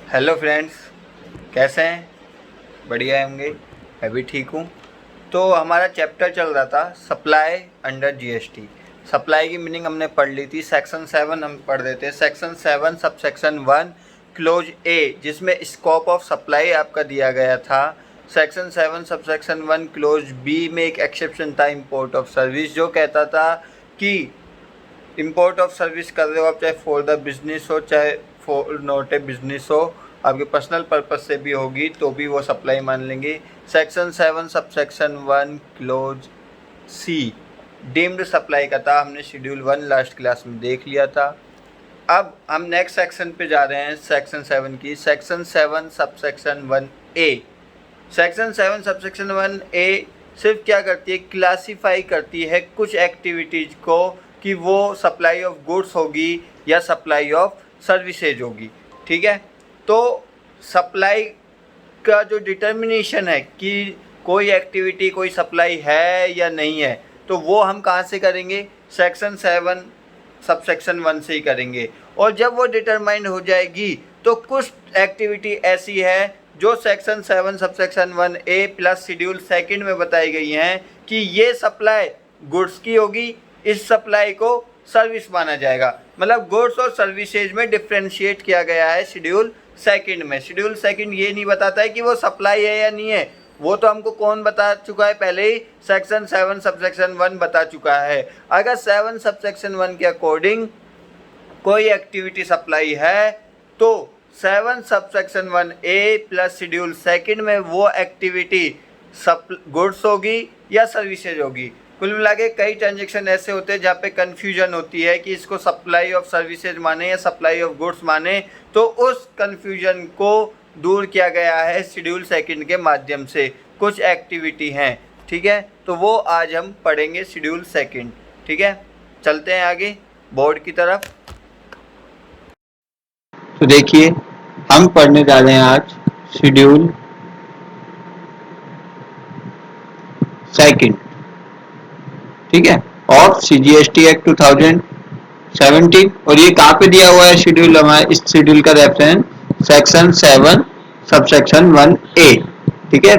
Hello friends, कैसे हैं? बढ़िया होंगे। मैं भी ठीक हूँ। तो हमारा चैप्टर चल रहा था सप्लाई अंडर जीएसटी। सप्लाई की मीनिंग हमने पढ़ ली थी। सेक्शन 7 हम पढ़ देते हैं। सेक्शन 7 सबसेक्शन 1 क्लोज ए, जिसमें स्कोप ऑफ सप्लाई आपका दिया गया था। सेक्शन 7 सबसेक्शन 1 क्लोज बी में एक एक्सेप्शन था इम्पोर्ट ऑफ सर्विस, जो कहता था कि इम्पोर्ट ऑफ सर्विस कर रहे हो आप, चाहे फॉर द बिजनेस हो चाहे फॉर नॉट ए बिजनेस हो, आपके पर्सनल पर्पज से भी होगी तो भी वो सप्लाई मान लेंगे। Section 7 subsection 1 close C deemed supply का था, हमने शेड्यूल 1 लास्ट क्लास में देख लिया था। अब हम नेक्स्ट सेक्शन पे जा रहे हैं, सेक्शन 7 की। सेक्शन 7 सबसेक्शन 1 ए। सेक्शन 7 सबसेक्शन 1 ए सिर्फ क्या करती है, क्लासीफाई करती है कुछ एक्टिविटीज़ को कि वो सप्लाई ऑफ गुड्स होगी या सप्लाई ऑफ सर्विसेज होगी। ठीक है, तो सप्लाई का जो डिटर्मिनेशन है कि कोई एक्टिविटी कोई सप्लाई है या नहीं है, तो वो हम कहाँ से करेंगे? सेक्शन 7 सबसेक्शन 1 से ही करेंगे। और जब वो डिटरमाइन हो जाएगी तो कुछ एक्टिविटी ऐसी है जो सेक्शन 7 सबसेक्शन 1 ए प्लस शेड्यूल सेकंड में बताई गई हैं कि ये सप्लाई गुड्स की होगी, इस सप्लाई को सर्विस माना जाएगा। मतलब गुड्स और सर्विसेज में डिफ्रेंशिएट किया गया है शेड्यूल सेकंड में। शेड्यूल सेकंड ये नहीं बताता है कि वो सप्लाई है या नहीं है, वो तो हमको कौन बता चुका है पहले ही, सेक्शन 7 सबसेक्शन 1 बता चुका है। अगर 7 सबसेक्शन 1 के अकॉर्डिंग कोई एक्टिविटी सप्लाई है तो 7 सबसेक्शन 1 ए प्लस शेड्यूल सेकंड में वो एक्टिविटी गुड्स होगी या सर्विसेज होगी। कुल मिला के कई ट्रांजेक्शन ऐसे होते हैं जहाँ पे कन्फ्यूजन होती है कि इसको सप्लाई ऑफ सर्विसेज माने या सप्लाई ऑफ गुड्स माने, तो उस कन्फ्यूजन को दूर किया गया है शेड्यूल सेकंड के माध्यम से। कुछ एक्टिविटी हैं, ठीक है, तो वो आज हम पढ़ेंगे शेड्यूल सेकंड। ठीक है, चलते हैं आगे बोर्ड की तरफ। तो देखिए, हम पढ़ने जा रहे हैं आज शेड्यूल सेकंड, ठीक है, ऑफ सीजीएसटी एक्ट 2017। और ये कहाँ पे दिया हुआ है शेड्यूल? हमारे इस शेड्यूल का रेफरेंस सेक्शन 7 सबसेक्शन 1 ए, ठीक है।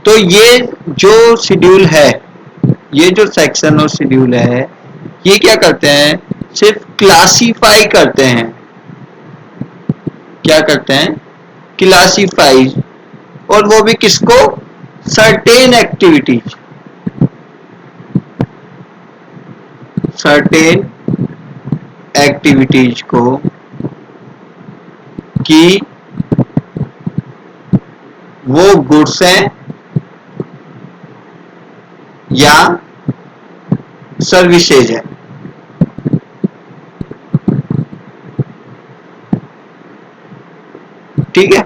तो ये जो शेड्यूल है, ये जो सेक्शन और शेड्यूल है, ये क्या करते हैं? सिर्फ क्लासीफाई करते हैं। क्या करते हैं? क्लासीफाई। और वो भी किसको? सर्टेन एक्टिविटीज, सर्टेन एक्टिविटीज को कि वो गुड्स हैं या सर्विसेज है। ठीक है,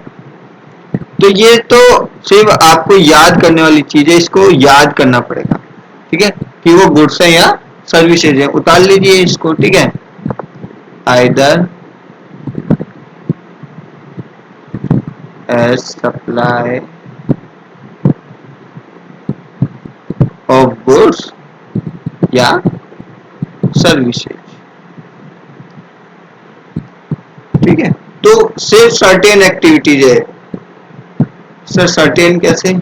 तो ये तो सिर्फ आपको याद करने वाली चीज है, इसको याद करना पड़ेगा। ठीक है, कि वो गुड्स है या सर्विसेज है। उतार लीजिए इसको, ठीक है। Either as supply of goods या सर्विसेज। ठीक है, तो सिर्फ सर्टेन एक्टिविटीज है। सर सर्टेन कैसे?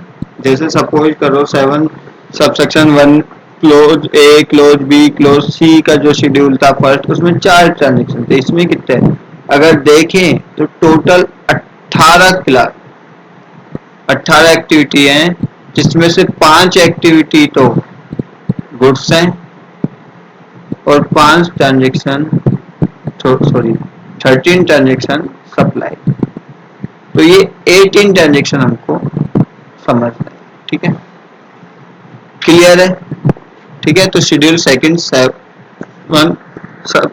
जैसे सपोज करो 7 subsection 1 clause A clause B clause C का जो शेड्यूल था फर्स्ट, उसमें 4 ट्रांजेक्शन थे। इसमें कितने? अगर देखें तो टोटल 18 एक्टिविटी हैं, जिसमें से 5 एक्टिविटी तो गुड्स हैं और 5 ट्रांजेक्शन, सॉरी 13 ट्रांजेक्शन सप्लाई। तो ये 18 ट्रांजेक्शन हमको समझना है। ठीक है, क्लियर है? ठीक है, तो शेड्यूल सेकंड 7 सब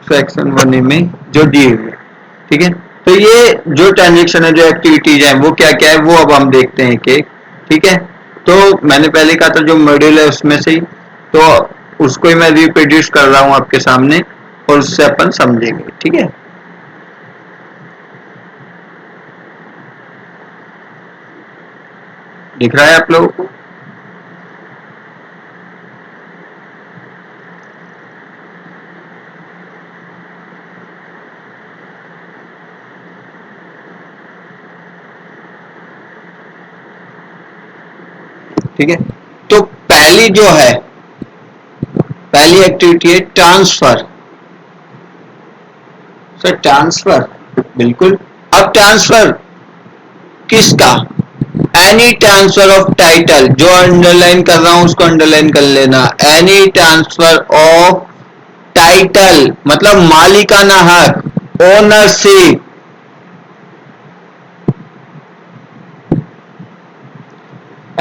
सेक्शन 1 में जो दिए हुए, ठीक है। तो ये जो ट्रांजेक्शन है, जो एक्टिविटीज है, वो क्या क्या है वो अब हम देखते हैं कि, ठीक है। तो मैंने पहले कहा था जो मॉड्यूल है उसमें से ही, तो उसको ही मैं रिप्रोड्यूस कर रहा हूँ आपके सामने और उससे अपन समझेंगे। ठीक है, दिख रहा है आप लोगों को? ठीक है। तो पहली एक्टिविटी है ट्रांसफर। सर ट्रांसफर, बिल्कुल। अब ट्रांसफर किसका? एनी ट्रांसफर ऑफ टाइटल, जो अंडरलाइन कर रहा हूं उसको अंडरलाइन कर लेना। एनी ट्रांसफर ऑफ टाइटल मतलब मालिकाना हक, ownership.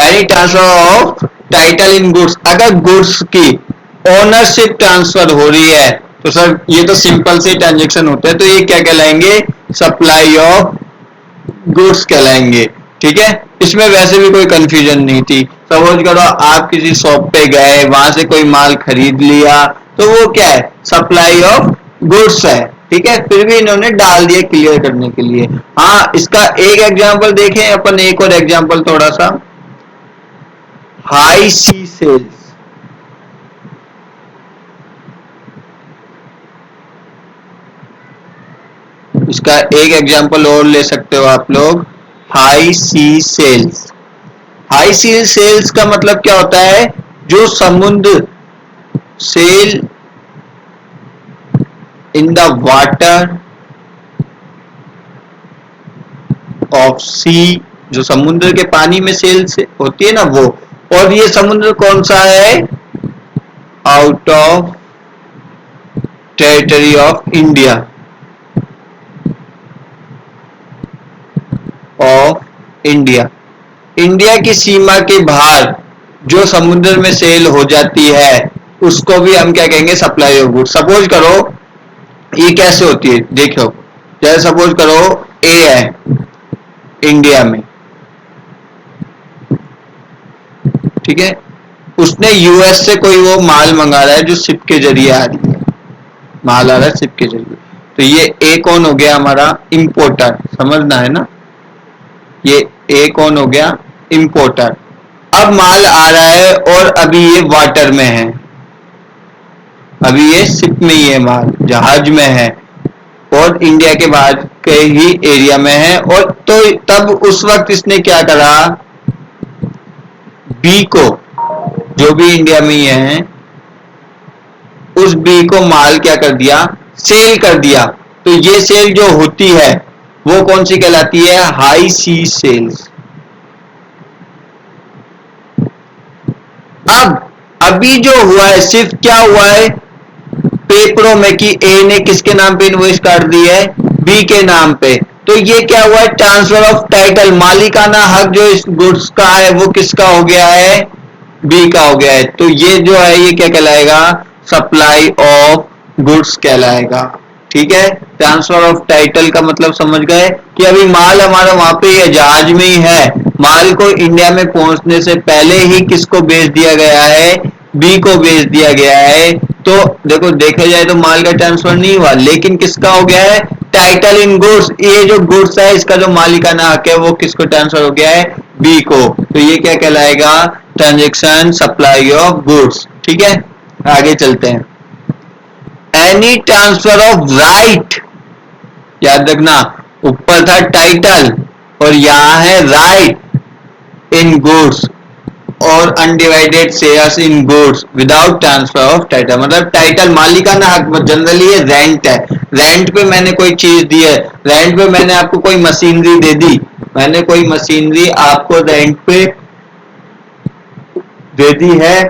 Any transfer of title in goods, अगर गुड्स की ओनरशिप ट्रांसफर हो रही है तो सर ये तो सिंपल से ट्रांजेक्शन होते हैं, तो ये क्या कहलाएंगे? सप्लाई ऑफ गुड्स कहलाएंगे। ठीक है, इसमें वैसे भी कोई कंफ्यूजन नहीं थी। सपोज करो आप किसी शॉप पे गए, वहां से कोई माल खरीद लिया, तो वो क्या है? सप्लाई ऑफ गुड्स है। ठीक है, फिर भी इन्होंने डाल दिया क्लियर करने के लिए। हाँ, इसका एक एग्जांपल देखें अपन, एक और एग्जांपल थोड़ा सा। हाई सी सेल्स, इसका एक एग्जांपल और ले सकते हो आप लोग, high sea sales. High sea sales का मतलब क्या होता है? जो समुद्र, sale in the water of sea, जो समुद्र के पानी में सेल से होती है ना वो। और ये समुद्र कौन सा है? Out of territory of India, of India. India की सीमा के बाहर जो समुद्र में सेल हो जाती है उसको भी हम क्या कहेंगे? Supply of goods. सपोज करो ये कैसे होती है, देखो। जैसे सपोज करो ए है इंडिया में, ठीक है, उसने यूएस से कोई वो माल मंगा रहा है जो शिप के जरिए आ रही है, माल आ रहा है शिप के जरिए। तो ये ए कौन हो गया? हमारा इंपोर्टर, समझना है ना। ये ए कौन हो गया? इंपोर्टर। अब माल आ रहा है और अभी ये वाटर में है, अभी ये शिप में ही है, माल जहाज में है और इंडिया के बाहर के ही एरिया में है। और तो तब उस वक्त इसने क्या करा? बी को, जो भी इंडिया में ही है, उस बी को माल क्या कर दिया? सेल कर दिया। तो ये सेल जो होती है वो कौन सी कहलाती है? High sea sales. अब अभी जो हुआ है सिर्फ क्या हुआ है? पेपरों में कि ए ने किसके नाम पे इनवॉइस काट दी है? बी के नाम पे। तो ये क्या हुआ है? ट्रांसफर ऑफ टाइटल, मालिकाना हक जो इस गुड्स का है वो किसका हो गया है? बी का हो गया है। तो ये जो है ये क्या कहलाएगा? सप्लाई ऑफ गुड्स कहलाएगा। ठीक है, ट्रांसफर ऑफ टाइटल का मतलब समझ गए कि अभी माल हमारा वहां पे है, जहाज में ही है, माल को इंडिया में पहुंचने से पहले ही किसको भेज दिया गया है? बी को भेज दिया गया है। तो देखो, देखा जाए तो माल का ट्रांसफर नहीं हुआ, लेकिन किसका हो गया है? टाइटल इन गुड्स, ये जो गुड्स है इसका जो मालिकाना हक है वो किसको ट्रांसफर हो गया है? बी को। तो ये क्या कहलाएगा? Transaction supply of goods. ठीक है, आगे चलते हैं। एनी ट्रांसफर ऑफ राइट, याद रखना, ऊपर था टाइटल और यहां है राइट इन गुड्स और undivided shares in goods without transfer of title. मतलब टाइटल मालिकाना हक जनरली ये रेंट है, रेंट पे मैंने कोई चीज दी है, रेंट पे मैंने आपको कोई मशीनरी दे दी, मैंने कोई मशीनरी आपको रेंट पे दे दी है,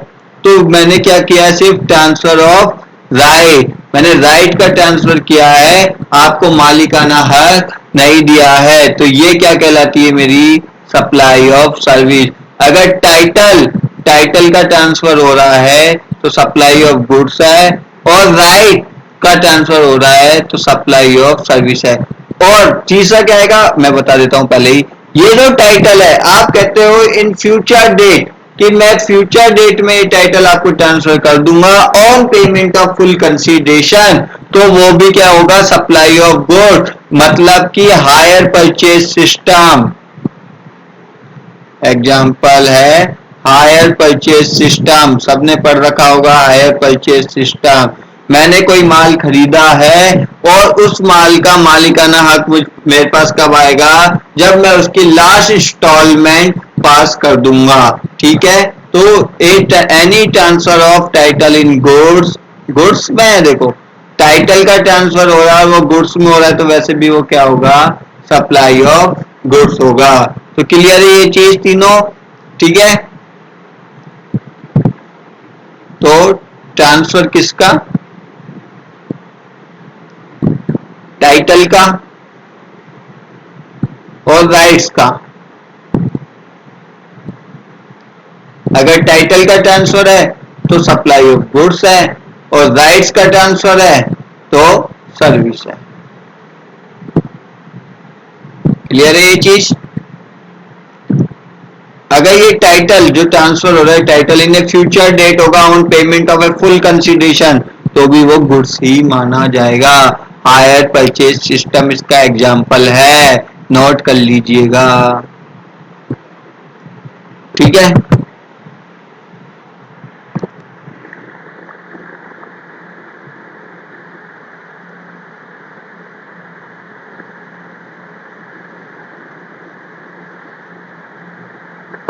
तो मैंने क्या किया है? सिर्फ ट्रांसफर ऑफ राइट, मैंने राइट का ट्रांसफर किया है, आपको मालिकाना हक नहीं दिया है। तो ये क्या कहलाती है? मेरी सप्लाई ऑफ सर्विस। अगर टाइटल टाइटल का ट्रांसफर हो रहा है तो सप्लाई ऑफ गुड्स है, और राइट का ट्रांसफर हो रहा है तो सप्लाई ऑफ सर्विस है। और तीसरा क्या आएगा मैं बता देता हूं पहले ही। ये जो टाइटल है, आप कहते हो इन फ्यूचर डेट कि मैं फ्यूचर डेट में ये टाइटल आपको ट्रांसफर कर दूंगा on payment of full consideration, तो वो भी क्या होगा? Supply of goods. मतलब कि हायर परचेज सिस्टम, एग्जाम्पल है हायर परचेज सिस्टम, सबने पढ़ रखा होगा हायर परचेज सिस्टम। मैंने कोई माल खरीदा है और उस माल का मालिकाना हक मेरे पास कब आएगा? जब मैं उसकी लास्ट इंस्टॉलमेंट पास कर दूंगा, ठीक है। तो any transfer of title in goods, goods में है देखो टाइटल का ट्रांसफर हो रहा है वो गुड्स में हो रहा है, तो वैसे भी वो क्या होगा, सप्लाई ऑफ गुड्स होगा। तो क्लियर है ये चीज तीनों, ठीक है। तो ट्रांसफर किसका, टाइटल का और राइट्स का। अगर टाइटल का ट्रांसफर है तो सप्लाई ऑफ गुड्स है, और राइट्स का ट्रांसफर है तो सर्विस है। क्लियर है ये चीज। अगर ये टाइटल जो ट्रांसफर हो रहा है title in a future date होगा on payment of a full consideration, तो भी वो गुड्स ही माना जाएगा। हायर परचेज सिस्टम इसका एग्जाम्पल है, नोट कर लीजिएगा, ठीक है।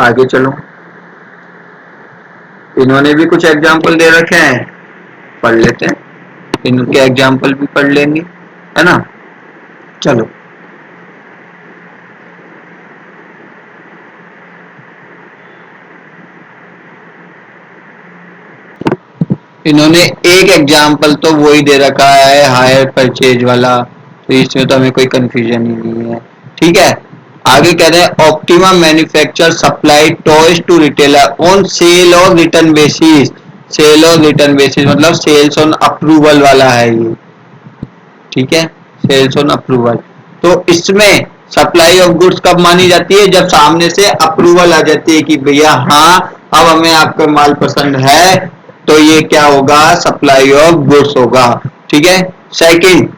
आगे चलो, इन्होंने भी कुछ एग्जाम्पल दे रखे हैं, पढ़ लेते हैं, इनके एग्जाम्पल भी पढ़ लेंगे, है ना। चलो, इन्होंने एक एग्जाम्पल तो वही दे रखा है हायर परचेज वाला, तो इसमें तो हमें कोई कंफ्यूजन ही नहीं है, ठीक है। आगे कह रहे हैं optimum manufacture supply toys to retailer on sale और रिटर्न बेसिस। सेल और रिटर्न बेसिस मतलब सेल्स ऑन अप्रूवल वाला है ये, ठीक है, सेल्स ऑन अप्रूवल। तो इसमें सप्लाई ऑफ गुड्स कब मानी जाती है, जब सामने से अप्रूवल आ जाती है कि भैया हाँ अब हमें आपका माल पसंद है, तो ये क्या होगा, सप्लाई ऑफ गुड्स होगा, ठीक है। सेकंड,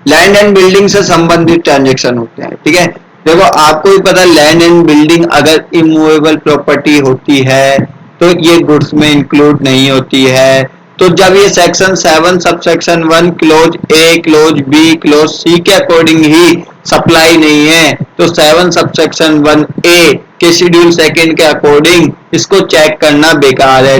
लैंड एंड बिल्डिंग से संबंधित ट्रांजेक्शन होते हैं, ठीक है। देखो आपको भी पता है लैंड एंड बिल्डिंग अगर इमूवेबल प्रॉपर्टी होती है तो ये गुड्स में इंक्लूड नहीं होती है। तो जब ये section 7 subsection 1 clause A clause B clause C के अकॉर्डिंग ही सप्लाई नहीं है, तो 7 सबसेक्शन 1 ए के शेड्यूल सेकंड के अकॉर्डिंग इसको चेक करना बेकार है।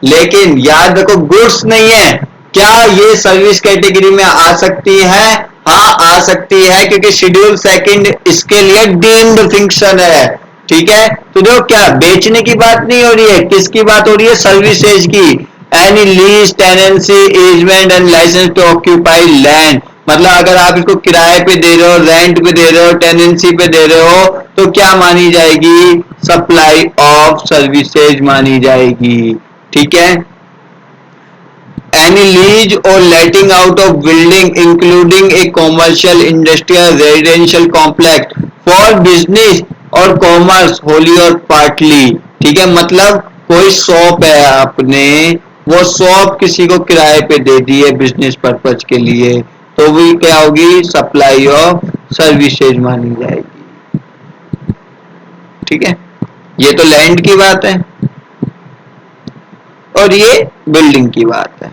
लेकिन याद रखो गुड्स नहीं है, क्या ये सर्विस कैटेगरी में आ सकती है, हाँ आ सकती है, क्योंकि शेड्यूल सेकंड इसके लिए डीम्ड फंक्शन है, ठीक है। तो देखो क्या बेचने की बात नहीं हो रही है, किसकी बात हो रही है, सर्विसेज की। Any lease tenancy agreement and licence to occupy land, मतलब अगर आप इसको किराए पे दे रहे हो, रेंट पे दे रहे हो, टेनेंसी पे दे रहे हो, तो क्या मानी जाएगी, सप्लाई ऑफ सर्विसेज मानी जाएगी, ठीक है। Any lease or letting out of building including a commercial, industrial, residential complex for business और commerce wholly or partly, ठीक है। मतलब कोई शॉप है आपने, वो शॉप किसी को किराए पे दे दी है बिजनेस पर्पज के लिए, तो भी क्या होगी, सप्लाई ऑफ सर्विसेज मानी जाएगी, ठीक है। ये तो लैंड की बात है और ये बिल्डिंग की बात है,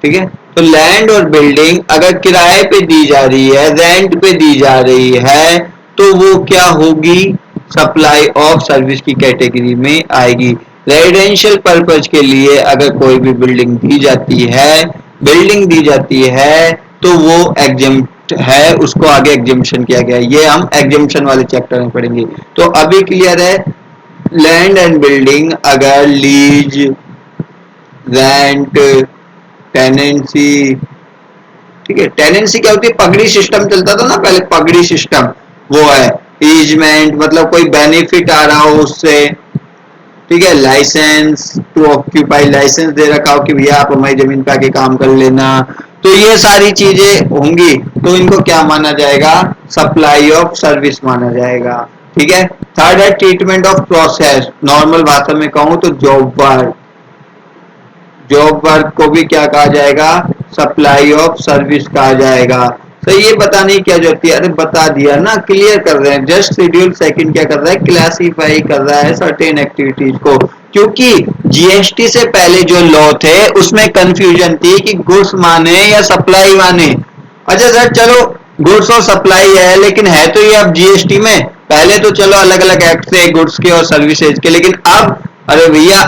ठीक है। तो लैंड और बिल्डिंग अगर किराए पे दी जा रही है, रेंट पे दी जा रही है, तो वो क्या होगी, सप्लाई ऑफ सर्विस की कैटेगरी में आएगी। रेजिडेंशियल पर्पज के लिए अगर कोई भी बिल्डिंग दी जाती है तो वो एग्जम्प्ट है, उसको आगे एग्जम्पशन किया गया है, ये हम एग्जम्पशन वाले चैप्टर में पढ़ेंगे। तो अभी क्लियर है, लैंड एंड बिल्डिंग अगर लीज, रेंट, टेनेंसी, ठीक है। टेनेंसी क्या होती है, पगड़ी सिस्टम चलता था ना पहले, पगड़ी सिस्टम वो है। ईजमेंट मतलब कोई बेनिफिट आ रहा हो उससे, ठीक है। लाइसेंस टू ऑक्यूपाई, लाइसेंस दे रखा हो कि भैया आप हमारी जमीन पे आके काम कर लेना, तो ये सारी चीजें होंगी, तो इनको क्या माना जाएगा, सप्लाई ऑफ सर्विस माना जाएगा, ठीक है। थर्ड है ट्रीटमेंट ऑफ प्रोसेस, नॉर्मल भाषा में कहूं तो जॉब वर्क, जॉब वर्क को भी क्या कहा जाएगा, सप्लाई ऑफ सर्विस कहा जाएगा। तो ये बताने की क्या जरूरत है, अरे बता दिया ना, क्लियर कर रहे हैं। जस्ट शेड्यूल सेकंड क्या कर रहा है, क्लासिफाई कर रहा है सर्टेन एक्टिविटीज को, क्योंकि जीएसटी से पहले जो लॉ थे उसमें कंफ्यूजन थी कि गुड्स माने या सप्लाई माने। अच्छा सर चलो गुड्स और सप्लाई है, लेकिन है तो ये अब जीएसटी में। पहले तो चलो अलग अलग एक्ट थे गुड्स के और सर्विसेज के, लेकिन अब अरे भैया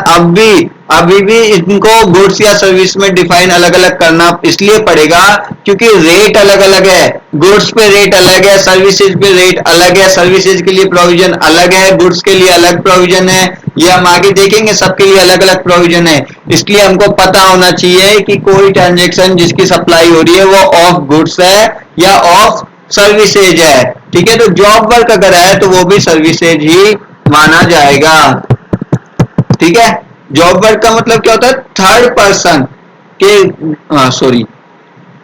अभी भी इनको गुड्स या सर्विस में डिफाइन अलग अलग करना इसलिए पड़ेगा क्योंकि रेट अलग अलग है। गुड्स पे रेट अलग है, सर्विसेज पे रेट अलग है, सर्विसेज के लिए प्रोविजन अलग है, गुड्स के लिए अलग प्रोविजन है। ये हम आगे देखेंगे, सबके लिए अलग अलग प्रोविजन है। इसलिए हमको पता होना चाहिए कि कोई ट्रांजेक्शन जिसकी सप्लाई हो रही है वो ऑफ गुड्स है या ऑफ सर्विसेज है। ठीक है, तो जॉब वर्क अगर है तो वो भी सर्विसेज ही माना जाएगा। ठीक है, जॉब वर्क का मतलब क्या होता है? थर्ड पर्सन के सॉरी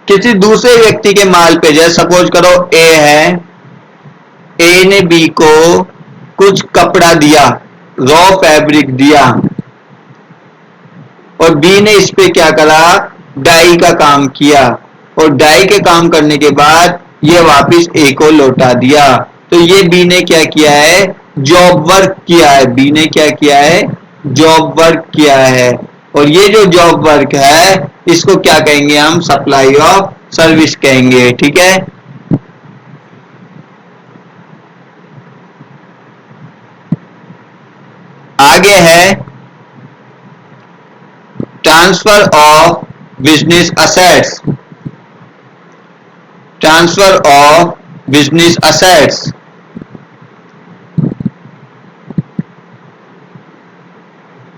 किसी दूसरे व्यक्ति के माल पे, जैसे सपोज करो ए है, ए ने बी को कुछ कपड़ा दिया, रॉ फैब्रिक दिया, और बी ने इस पे क्या करा, डाई का काम किया, और डाई के काम करने के बाद ये वापस ए को लौटा दिया। तो ये बी ने क्या किया है? जॉब वर्क किया है। बी ने क्या किया है? जॉब वर्क किया है। और ये जो जॉब वर्क है इसको क्या कहेंगे हम? सप्लाई ऑफ सर्विस कहेंगे। ठीक है, आगे है transfer of business assets. Transfer of business assets,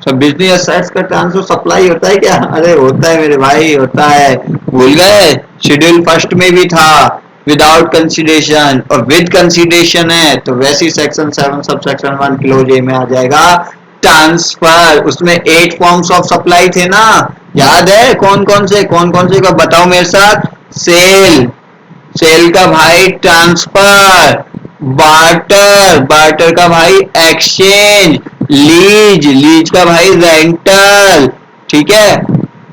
सब बिजनेस असेट्स का ट्रांसफर सप्लाई होता है क्या? अरे होता है मेरे भाई, होता है। भूल गए? शेड्यूल फर्स्ट में भी था विदाउट कंसीडरेशन, और विद कंसीडरेशन है तो वैसी सेक्शन 7 सब सेक्शन 1 क्लोज ए में आ जाएगा ट्रांसफर। उसमें 8 फॉर्म्स ऑफ सप्लाई थे ना, याद है? कौन कौन से का बताओ मेरे साथ। सेल, सेल का भाई ट्रांसफर, बार्टर, बार्टर का भाई एक्सचेंज, लीज, लीज का भाई रेंटल। ठीक है,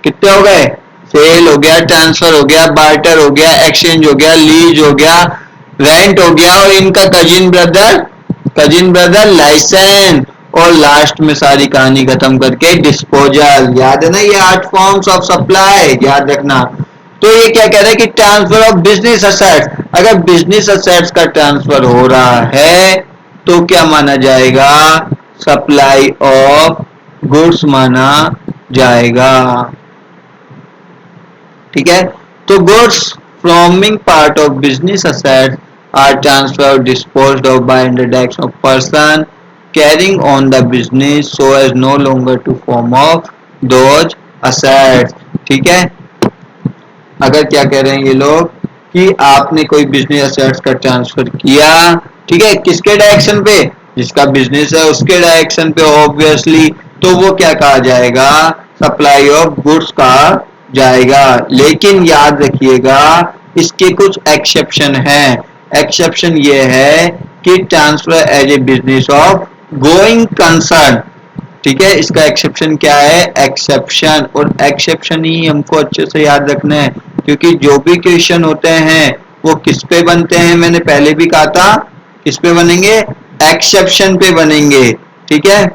कितने हो गए? सेल हो गया, ट्रांसफर हो गया, बार्टर हो गया, एक्सचेंज हो गया, लीज हो गया, रेंट हो गया, और इनका कजिन ब्रदर लाइसेंस, और लास्ट में सारी कहानी खत्म करके डिस्पोजल। याद है ना? ये 8 फॉर्म्स ऑफ सप्लाई, याद रखना। तो ये क्या कह रहा है कि ट्रांसफर ऑफ बिजनेस असेट्स, अगर बिजनेस असेट्स का ट्रांसफर हो रहा है तो क्या माना जाएगा? सप्लाई ऑफ गुड्स माना जाएगा। ठीक है, तो goods forming part of business assets are transferred disposed of by under direction of person carrying on the business so as no longer to form of those assets. ठीक है, अगर क्या कह रहे हैं ये लोग कि आपने कोई बिजनेस असेट्स का ट्रांसफर किया, ठीक है, किसके डायरेक्शन पे? जिसका बिजनेस है उसके डायरेक्शन पे ऑब्वियसली, तो वो क्या कहा जाएगा? सप्लाई ऑफ गुड्स कहा जाएगा। लेकिन याद रखिएगा इसके कुछ एक्सेप्शन हैं। एक्सेप्शन ये है कि transfer as a business of going concern. ठीक है, इसका एक्सेप्शन क्या है? एक्सेप्शन, और एक्सेप्शन ही हमको अच्छे से याद रखना है, क्योंकि जो भी क्वेश्चन होते हैं वो किस पे बनते हैं? मैंने पहले भी कहा था, किस पे बनेंगे? एक्सेप्शन पे बनेंगे। ठीक है,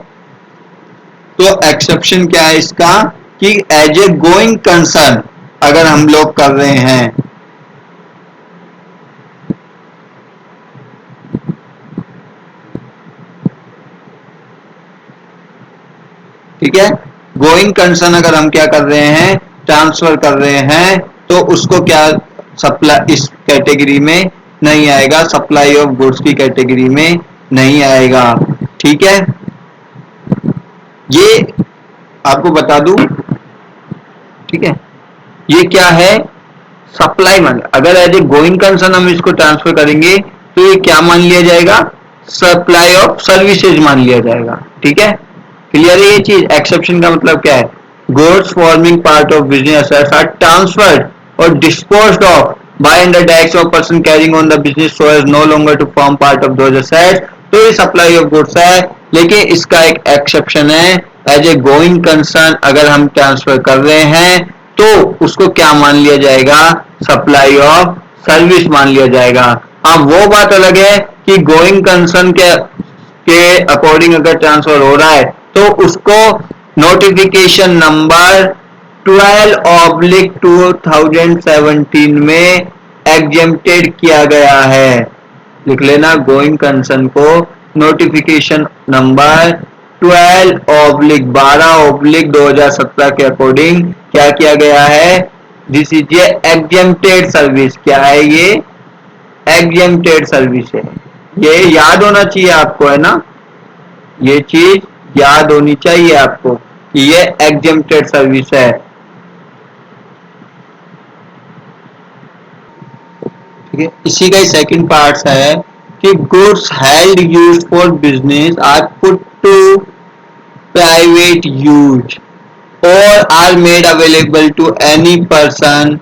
तो एक्सेप्शन क्या है इसका? कि एज ए गोइंग कंसर्न अगर हम लोग कर रहे हैं, ठीक है, गोइंग कंसर्न अगर हम क्या कर रहे हैं? ट्रांसफर कर रहे हैं, तो उसको क्या सप्लाई इस कैटेगरी में नहीं आएगा, सप्लाई ऑफ गुड्स की कैटेगरी में नहीं आएगा। ठीक है, ये आपको बता दूं। ठीक है, ये क्या है? सप्लाई मान, अगर एज ए गोइंग कंसर्न हम इसको ट्रांसफर करेंगे तो ये क्या मान लिया जाएगा? सप्लाई ऑफ सर्विसेज मान लिया जाएगा। ठीक है, क्लियर है ये चीज? एक्सेप्शन का मतलब क्या है? Goods forming part of business assets are transferred और disposed of by under direction of person carrying on the business so as no longer to form part of those assets. तो ये सप्लाई ऑफ गुड्स है, लेकिन इसका एक exception है। As a going concern अगर हम ट्रांसफर कर रहे हैं तो उसको क्या मान लिया जाएगा? सप्लाई ऑफ सर्विस मान लिया जाएगा। हाँ, वो बात अलग है कि गोइंग कंसर्न के अकॉर्डिंग अगर ट्रांसफर हो रहा है तो उसको नोटिफिकेशन नंबर 12/2017 में एग्जेम्प्टेड किया गया है। लिख लेना गोइंग कंसर्न को नोटिफिकेशन नंबर 12/12/2017 के अकॉर्डिंग क्या किया गया है, this is a exempted service. क्या है ये, एग्जेम्प्टेड सर्विस है। ये याद होना चाहिए आपको, है ना, ये चीज याद होनी चाहिए आपको कि ये एग्जेम्प्टेड सर्विस है। ठीक है, इसी का ही सेकंड पार्ट है कि goods held use for business are put to private use or are made available to any person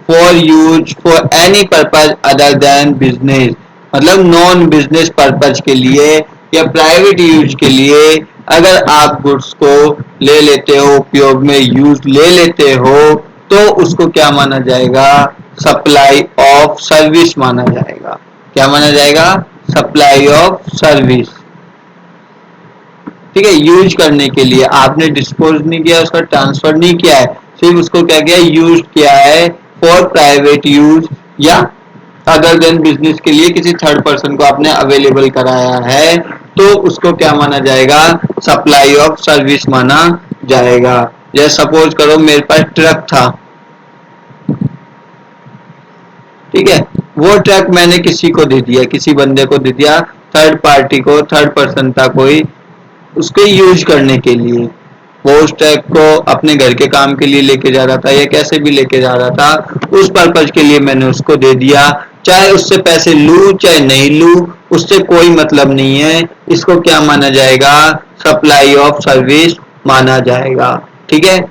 for use for any purpose other than business। मतलब नॉन बिजनेस पर्पज के लिए या प्राइवेट यूज के लिए अगर आप गुड्स को ले लेते हो, उपयोग में यूज ले लेते हो, तो उसको क्या माना जाएगा, सप्लाई ऑफ सर्विस माना जाएगा। क्या माना जाएगा, सप्लाई ऑफ सर्विस। ठीक है, यूज करने के लिए आपने डिस्पोज नहीं किया, उसका ट्रांसफर नहीं किया है, सिर्फ उसको क्या किया, यूज किया है फॉर प्राइवेट यूज या अदर देन बिजनेस के लिए किसी थर्ड पर्सन को आपने अवेलेबल कराया है, तो उसको क्या माना जाएगा, सप्लाई ऑफ सर्विस माना जाएगा। जैसे सपोज करो मेरे पास ट्रक था, ठीक है, वो ट्रक मैंने किसी को दे दिया, किसी बंदे को दे दिया, थर्ड पार्टी को, थर्ड पर्सन था कोई, उसको यूज करने के लिए। वो उस ट्रक को अपने घर के काम के लिए लेके जा रहा था या कैसे भी लेके जा रहा था, उस पर्पज के लिए मैंने उसको दे दिया, चाहे उससे पैसे लूं चाहे नहीं लूं, उससे कोई मतलब नहीं है। इसको क्या माना जाएगा, सप्लाई ऑफ सर्विस माना जाएगा। ठीक है,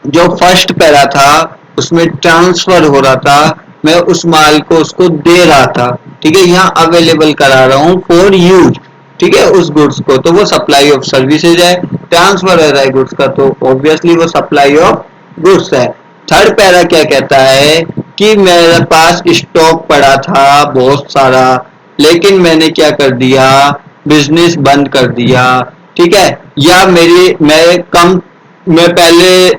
जो फर्स्ट पैरा था उसमें ट्रांसफर हो रहा था, मैं उस माल को उसको दे रहा था, ठीक है, यहाँ अवेलेबल करा रहा हूँ फॉर यूज, ठीक है, उस गुड्स को, तो वो सप्लाई ऑफ सर्विसेज है। ट्रांसफर हो रहा है गुड्स का, तो ऑब्वियसली वो सप्लाई ऑफ गुड्स है। थर्ड पैरा क्या कहता है कि मेरे पास स्टॉक पड़ा था बहुत सारा, लेकिन मैंने क्या कर दिया, बिजनेस बंद कर दिया, ठीक है, या मैं पहले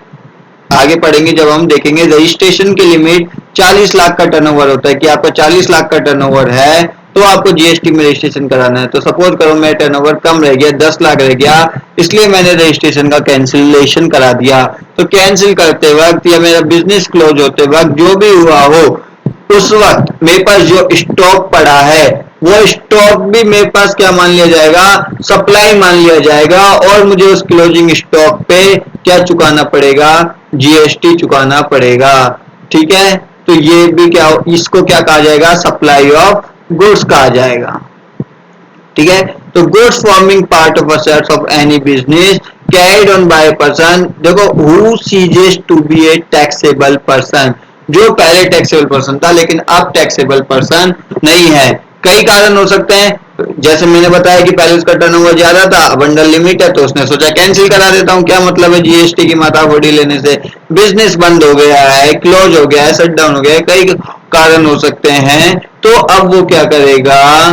आगे पढ़ेंगे जब हम देखेंगे रजिस्ट्रेशन की लिमिट 40 लाख का टर्नओवर होता है कि आपका 40 लाख का टर्नओवर है तो आपको जीएसटी में रजिस्ट्रेशन कराना है। तो सपोज करो मेरा टर्नओवर कम रह गया, 10 लाख रह गया, इसलिए मैंने रजिस्ट्रेशन का कैंसिलेशन करा दिया। तो कैंसिल करते वक्त या मेरा बिजनेस क्लोज होते वक्त जो भी हुआ हो, उस वक्त मेरे पास जो स्टॉक पड़ा है वो स्टॉक भी मेरे पास क्या मान लिया जाएगा, सप्लाई मान लिया जाएगा, और मुझे उस क्लोजिंग स्टॉक पे क्या चुकाना पड़ेगा, जीएसटी चुकाना पड़ेगा। ठीक है, तो ये भी क्या, इसको क्या कहा जाएगा, सप्लाई ऑफ गुड्स कहा जाएगा। ठीक है, तो goods forming part of assets of any business carried on by person, देखो who ceases to be a taxable person, जो पहले टैक्सेबल पर्सन था लेकिन अब टैक्सेबल पर्सन नहीं है। कई कारण हो सकते हैं, जैसे मैंने बताया कि पहले उसका टर्नओवर ज्यादा था, अब अंडर लिमिट है, तो उसने सोचा कैंसिल करा देता हूं, क्या मतलब है जीएसटी की माथाफोड़ी लेने से, बिजनेस बंद हो गया है, क्लोज हो गया है, शट डाउन हो गया है, कई कारण हो सकते हैं। तो अब वो क्या करेगा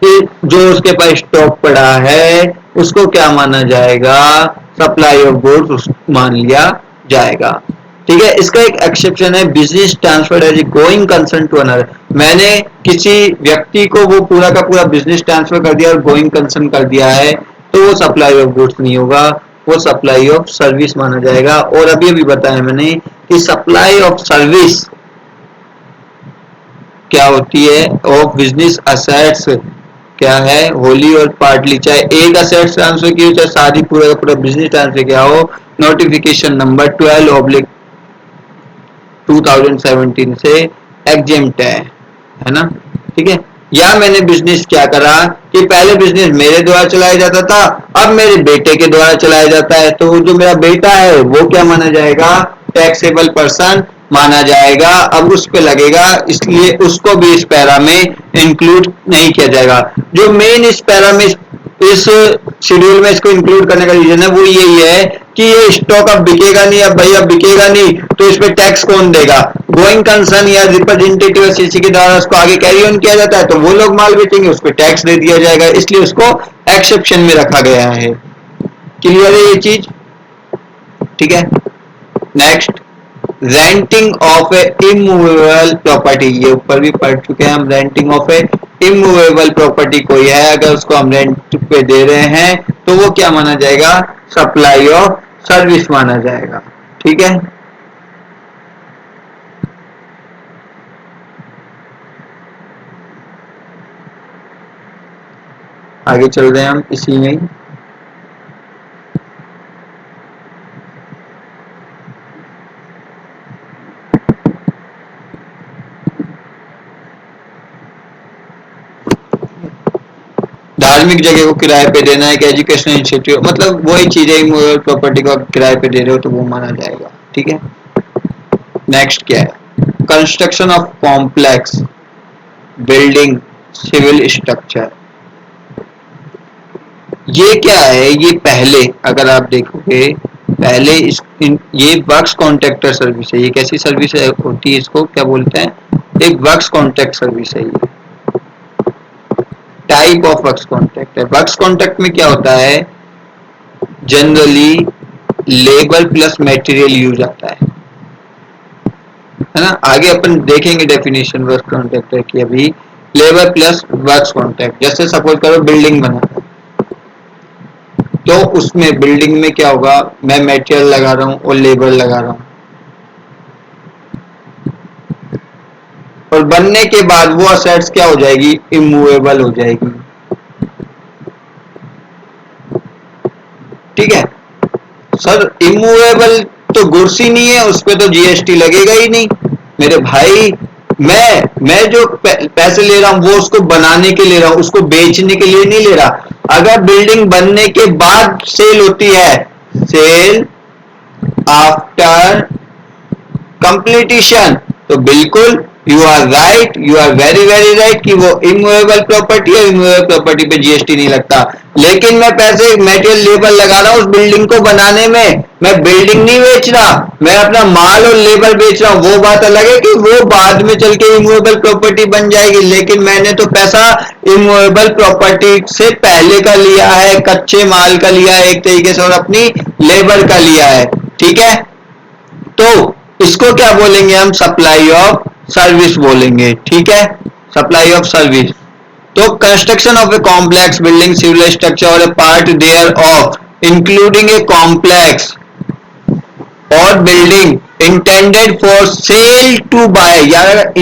कि जो उसके पास स्टॉक पड़ा है उसको क्या माना जाएगा, सप्लाई ऑफ गुड्स मान लिया जाएगा। ठीक है, इसका एक एक्सेप्शन है, business transfer as a going concern to another, मैंने किसी व्यक्ति को वो पूरा का पूरा बिजनेस ट्रांसफर कर दिया और गोइंग कंसर्न कर दिया है, तो वो सप्लाई ऑफ गुड्स नहीं होगा, वो सप्लाई ऑफ सर्विस माना जाएगा। और अभी अभी बताया मैंने कि सप्लाई ऑफ सर्विस क्या होती है, ऑफ बिजनेस असेट्स क्या है, होली और पार्टली, चाहे एक असेट्स ट्रांसफर की हो चाहे सारी पूरा का पूरा बिजनेस ट्रांसफर किया हो, नोटिफिकेशन नंबर 12/2017 से एग्जेम्प्ट है ना। ठीक है, या मैंने बिजनेस क्या करा कि पहले बिजनेस मेरे द्वारा चलाया जाता था, अब मेरे बेटे के द्वारा चलाया जाता है, तो जो मेरा बेटा है वो क्या माना जाएगा, टैक्सेबल पर्सन माना जाएगा, अब उस पे लगेगा, इसलिए उसको भी इस पैरा में इंक्लूड नहीं किया जाएगा। जो मेन इस पैरा में इस शेड्यूल में इसको इंक्लूड करने का रीजन है वो यही है कि ये स्टॉक अब बिकेगा नहीं, अब भाई अब बिकेगा नहीं तो इस पे टैक्स कौन देगा, गोइंग कंसर्न या रिप्रेजेंटेटिव सीसी के द्वारा उसको आगे कैरी ऑन किया जाता है, तो वो लोग माल बेचेंगे, उस पे टैक्स दे दिया जाएगा, इसलिए उसको एक्सेप्शन में रखा गया है। क्लियर है ये चीज, ठीक है। Next, renting of A immovable property, ये ऊपर भी पढ़ चुके हैं हम। Renting of A immovable property कोई है, अगर उसको हम रेंट पे दे रहे हैं तो वो क्या माना जाएगा? सप्लाई ऑफ सर्विस माना जाएगा। ठीक है, आगे चल रहे हैं हम इसी में। धार्मिक जगह को किराए पे देना, एक एजुकेशनल इंस्टीट्यूट, मतलब वही चीजें इमूवेबल प्रॉपर्टी को आप किराए पे दे रहे हो तो वो माना जाएगा। ठीक है, नेक्स्ट क्या है? Construction of complex building civil structure. ये क्या है? ये पहले अगर आप देखोगे, पहले ये वर्क्स कॉन्ट्रैक्टर सर्विस है। ये कैसी सर्विस होती है? इसको क्या बोलते हैं? एक वर्क्स कॉन्ट्रैक्ट सर्विस है। ये टाइप ऑफ वर्क्स कॉन्ट्रैक्ट है। वर्क्स कॉन्ट्रैक्ट में क्या होता है? Generally labour plus material use आता है ना। आगे अपन देखेंगे डेफिनेशन वर्क्स कॉन्ट्रैक्टर की अभी। लेबर प्लस वर्क्स कॉन्ट्रैक्ट, जैसे सपोज करो बिल्डिंग बना, तो उसमें बिल्डिंग में क्या होगा? मैं मटेरियल लगा रहा हूँ और लेबर लगा रहा हूँ, और बनने के बाद वो असेट्स क्या हो जाएगी? इमूवेबल हो जाएगी। ठीक है सर, इमूवेबल तो गुड्स ही नहीं है, उस पर तो जीएसटी लगेगा ही नहीं। मेरे भाई, मैं जो पैसे ले रहा हूं वो उसको बनाने के ले रहा हूं, उसको बेचने के लिए नहीं ले रहा। अगर बिल्डिंग बनने के बाद सेल होती है, सेल आफ्टर कंप्लीटिशन, तो बिल्कुल you are right, you are very very right कि वो इमूवेबल प्रॉपर्टी है, इमूवेबल प्रॉपर्टी पे जीएसटी नहीं लगता। लेकिन मैं पैसे मटेरियल लेबर लगा रहा हूं उस बिल्डिंग को बनाने में, मैं बिल्डिंग नहीं बेच रहा, मैं अपना माल और लेबर बेच रहा हूं। वो बात अलग है कि वो बाद में चल के इमूवेबल प्रॉपर्टी बन जाएगी, लेकिन मैंने तो पैसा इमूवेबल प्रॉपर्टी से पहले का लिया है, कच्चे माल का लिया है एक तरीके से, और अपनी लेबर का लिया है। ठीक है, तो इसको क्या बोलेंगे हम? सप्लाई ऑफ सर्विस बोलेंगे। ठीक है, सप्लाई ऑफ सर्विस। तो construction of a complex building civil structure or a part thereof including a complex or building intended for sale to buy, यार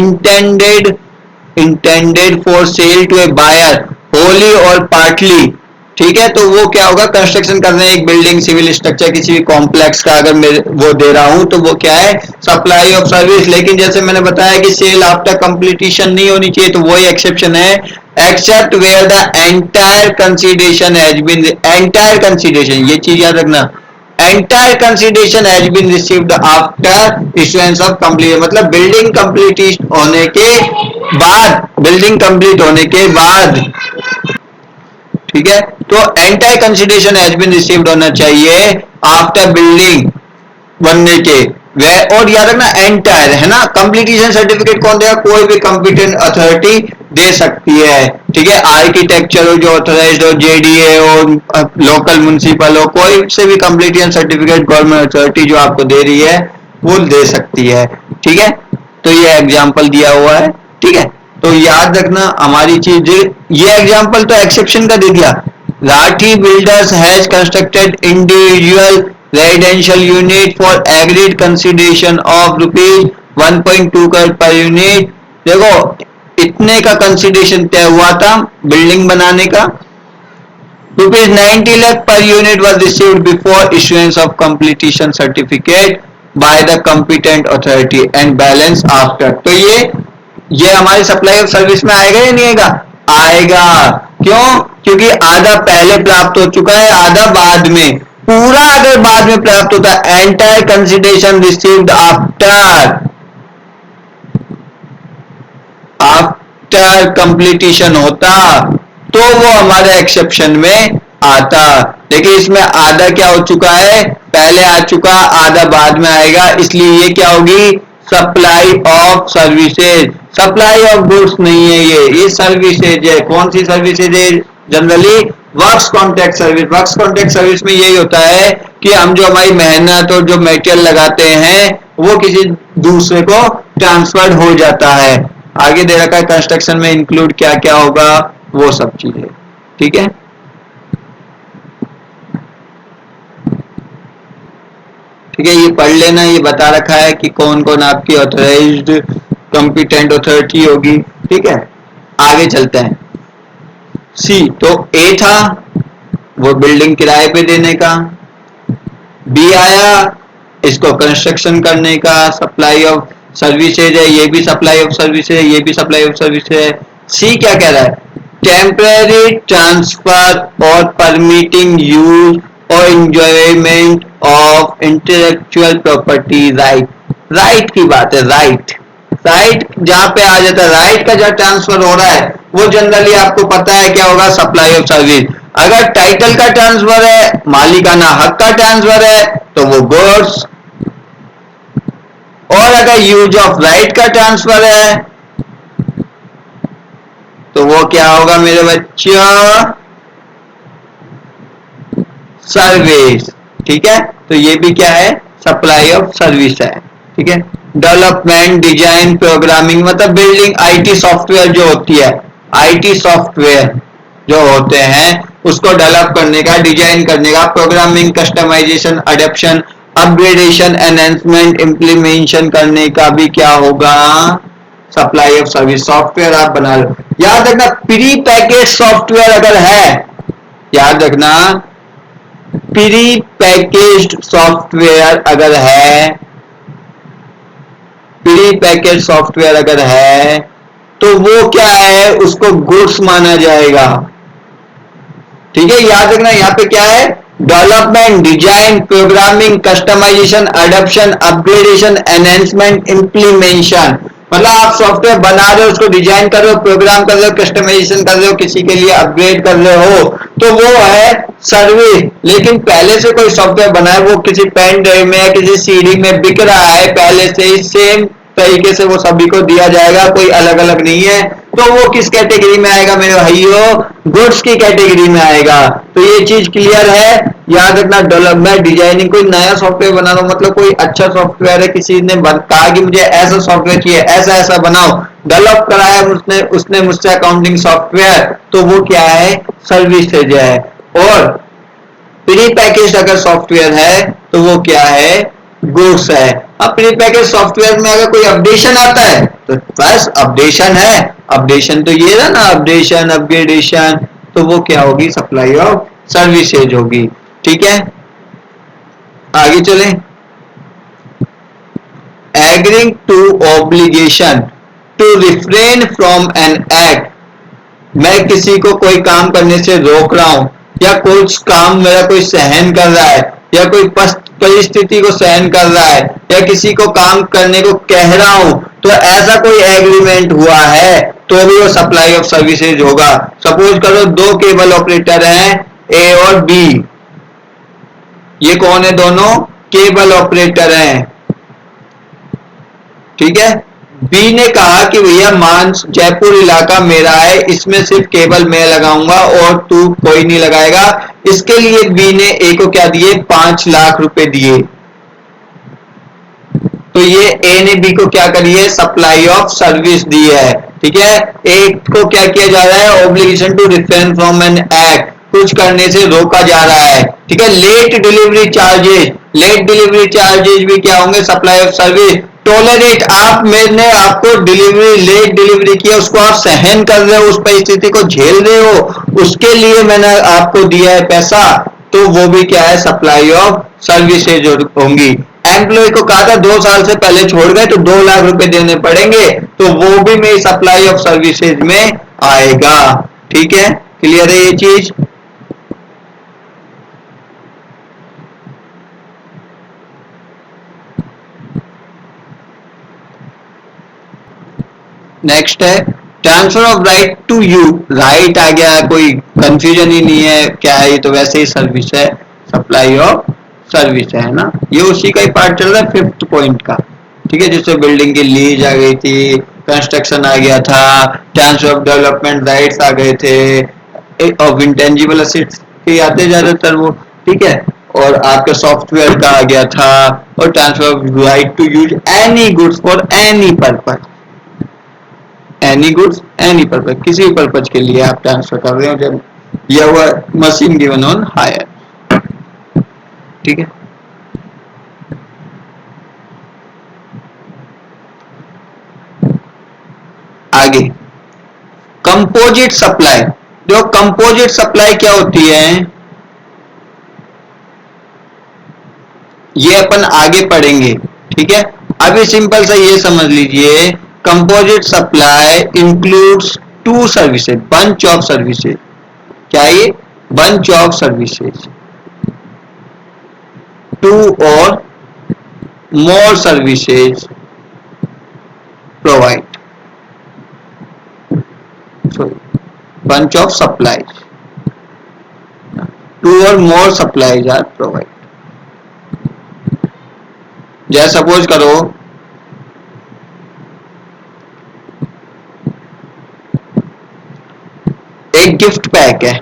intended for sale to a buyer wholly or partly. ठीक है, तो वो क्या होगा? Construction कर रहे हैं एक बिल्डिंग सिविल स्ट्रक्चर किसी भी कॉम्प्लेक्स का, अगर मैं वो दे रहा हूं तो वो क्या है? Supply of service. लेकिन जैसे मैंने बताया कि सेल आफ्टर कंप्लीटिशन नहीं होनी चाहिए, तो वही एक्सेप्शन है, except where the entire consideration has been, entire consideration, ये चीज याद रखना, entire consideration has been received after issuance of complete, मतलब बिल्डिंग कंप्लीट होने के बाद, बिल्डिंग कंप्लीट होने के बाद। ठीक है, तो entire consideration has been received होना चाहिए आफ्टर बिल्डिंग बनने के। वह और याद रखना एंटायर है ना। कंप्लीटेशन सर्टिफिकेट कौन देगा? कोई भी कंपिटेंट अथॉरिटी दे सकती है। ठीक है, आर्किटेक्चर हो जो ऑथराइज्ड हो, जेडीए हो, लोकल म्युनिसिपल हो, कोई से भी कंप्लीटेशन सर्टिफिकेट गवर्नमेंट अथॉरिटी जो आपको दे रही है वो दे सकती है। ठीक है, तो ये एग्जाम्पल दिया हुआ है। ठीक है, तो याद रखना हमारी चीज, ये एग्जाम्पल तो एक्सेप्शन का दे दिया। Rathi builders has constructed individual residential unit for agreed consideration of ₹1.2 crore per unit. देखो इतने का कंसिडरेशन तय हुआ था बिल्डिंग बनाने का। ₹90 lakh per unit was received before issuance of completion certificate by the competent authority and balance after। तो ये हमारी सप्लाई ऑफ सर्विस में आएगा या नहीं आएगा? आएगा। क्यों? क्योंकि आधा पहले प्राप्त हो चुका है, आधा बाद में। पूरा अगर बाद में प्राप्त होता है, एंटायर कंसिडरेशन रिसीव्ड आफ्टर कंप्लीटिशन होता तो वो हमारे एक्सेप्शन में आता। लेकिन इसमें आधा क्या हो चुका है? पहले आ चुका, आधा बाद में आएगा, इसलिए ये क्या होगी? Supply of services. Supply of goods नहीं है, ये सर्विसेज है। कौन सी सर्विसेज है? Generally works contract service. Works contract service में यही होता है कि हम जो हमारी मेहनत और जो मटेरियल लगाते हैं वो किसी दूसरे को ट्रांसफर हो जाता है। आगे दे रखा है कंस्ट्रक्शन में इंक्लूड क्या क्या होगा, वो सब चीजें। ठीक है, ठीक है, ये पढ़ लेना। ये बता रखा है कि कौन कौन आपकी ऑथराइज्ड कॉम्पिटेंट अथॉरिटी होगी। ठीक है, आगे चलते हैं। सी तो ए था वो बिल्डिंग किराए पे देने का, बी आया इसको कंस्ट्रक्शन करने का, सप्लाई ऑफ सर्विसेज है, ये भी सप्लाई ऑफ सर्विसेज है, ये भी सप्लाई ऑफ सर्विसेज है। सी क्या कह रहा है, टेम्पररी ट्रांसफर और परमिटिंग यूज और enjoyment of intellectual property right. Right की बात है, राइट। राइट जहां पे आ जाता है, राइट का जहां ट्रांसफर हो रहा है वो जनरली आपको पता है क्या होगा, सप्लाई ऑफ सर्विस। अगर टाइटल का ट्रांसफर है, मालिकाना हक का ट्रांसफर है, तो वो गुड्स। और अगर यूज ऑफ राइट का ट्रांसफर है तो वो क्या होगा मेरे बच्चों, सर्विस। ठीक है, तो ये भी क्या है, सप्लाई ऑफ सर्विस है। ठीक है, डेवलपमेंट डिजाइन प्रोग्रामिंग मतलब बिल्डिंग आईटी सॉफ्टवेयर जो होती है, आईटी सॉफ्टवेयर जो होते हैं उसको डेवलप करने का, डिजाइन करने का, programming, customization, adaption, upgradation, enhancement, implementation करने का भी क्या होगा, सप्लाई ऑफ सर्विस। सॉफ्टवेयर आप बना लो, याद रखना प्री पैकेज सॉफ्टवेयर अगर है, याद रखना प्री पैकेज्ड सॉफ्टवेयर अगर है, प्री पैकेज सॉफ्टवेयर अगर है तो वो क्या है, उसको गुड्स माना जाएगा। ठीक है, याद रखना यहाँ पे क्या है, development design programming customization adoption upgradation enhancement implementation. मतलब आप सॉफ्टवेयर बना रहे हो, उसको डिजाइन कर रहे हो, प्रोग्राम कर रहे हो, कस्टमाइजेशन कर रहे हो, किसी के लिए अपग्रेड कर रहे हो, तो वो है सर्विस। लेकिन पहले से कोई सॉफ्टवेयर बना है, वो किसी पेन ड्राइव में या किसी सीडी में बिक रहा है पहले से ही, सेम तरीके से वो सभी को दिया जाएगा, कोई अलग अलग नहीं है, तो वो किस कैटेगरी में आएगा मेरे भाइयों, गुड्स की कैटेगरी में आएगा। तो ये चीज क्लियर है, याद रखना। डेवलपमेंट डिजाइनिंग, कोई नया सॉफ्टवेयर बना लो, मतलब कोई अच्छा सॉफ्टवेयर है, किसी ने कहा कि मुझे ऐसा सॉफ्टवेयर चाहिए, ऐसा ऐसा बनाओ, डेवलप कराया उसने उसने मुझसे अकाउंटिंग सॉफ्टवेयर, तो वो क्या है, सर्विसेज है। और प्री पैकेज अगर सॉफ्टवेयर है तो वो क्या है, गुड्स है। अब प्री पैकेज सॉफ्टवेयर में अगर कोई अपडेशन आता है तो बस अपडेशन है, अपडेशन तो ये है ना, अपडेशन अपग्रेडेशन, तो वो क्या होगी, सप्लाई ऑफ सर्विसेज होगी। ठीक है, आगे चलें। Agreeing to obligation to refrain from an act, मैं किसी को कोई काम करने से रोक रहा हूं, या कुछ काम मेरा कोई सहन कर रहा है, या कोई परिस्थिति को सहन कर रहा है, या किसी को काम करने को कह रहा हूं, तो ऐसा कोई एग्रीमेंट हुआ है तो भी वो सप्लाई ऑफ सर्विसेज होगा। सपोज करो दो केबल ऑपरेटर हैं, ए और बी, ये कौन है, दोनों केबल ऑपरेटर हैं। ठीक है, बी ने कहा कि भैया मांस जयपुर इलाका मेरा है, इसमें सिर्फ केबल मैं लगाऊंगा और तू कोई नहीं लगाएगा। इसके लिए बी ने ए को क्या दिए, 5 लाख रुपए दिए। तो ये ए ने बी को क्या करी है, सप्लाई ऑफ सर्विस दी है। ठीक है, ए को क्या किया जा रहा है, obligation to refrain from an act, कुछ करने से रोका जा रहा है। ठीक है, late delivery charges, late delivery charges भी क्या होंगे, सप्लाई ऑफ सर्विस। टॉलरेट, आप मैंने आपको डिलीवरी लेट डिलीवरी किया, उसको आप सहन कर रहे हो, उस परिस्थिति को झेल रहे हो, उसके लिए मैंने आपको दिया है पैसा, तो वो भी क्या है, सप्लाई ऑफ सर्विसेज होंगी। एम्प्लॉय को कहा था 2 साल से पहले छोड़ गए तो 2 लाख रुपए देने पड़ेंगे, तो वो भी मेरी सप्लाई ऑफ सर्विसेज में आएगा। ठीक है, क्लियर है ये चीज। नेक्स्ट है transfer of right to use, right आ गया, कोई कंफ्यूजन ही नहीं है क्या है, ये तो वैसे ही सर्विस है, सप्लाई ऑफ सर्विस है ना, ये उसी का ही पार्ट चल रहा है 5th पॉइंट का। ठीक है, जिससे बिल्डिंग की लीज आ गई थी, कंस्ट्रक्शन आ गया था, ट्रांसफर ऑफ डेवलपमेंट राइट्स आ गए थे, ऑफ इंटेंजिबल असेट्स के आते ज्यादातर वो। ठीक है, और आपके सॉफ्टवेयर का आ गया था, और transfer of right to use any goods for any purpose, any goods any purpose, किसी भी पर्पज के लिए आप ट्रांसफर कर रहे हो जब यह हुआ मशीन गिवन ऑन हायर। ठीक है, आगे कंपोजिट सप्लाई। जो कंपोजिट सप्लाई क्या होती है ये अपन आगे पढ़ेंगे। ठीक है, अभी सिंपल सा ये समझ लीजिए, composite supply includes two services, bunch of services. क्या ये? बंच ऑफ सर्विसेज, टू और more services provide, bunch of supplies, two or more supplies are provided। जैसे सपोज करो एक गिफ्ट पैक है,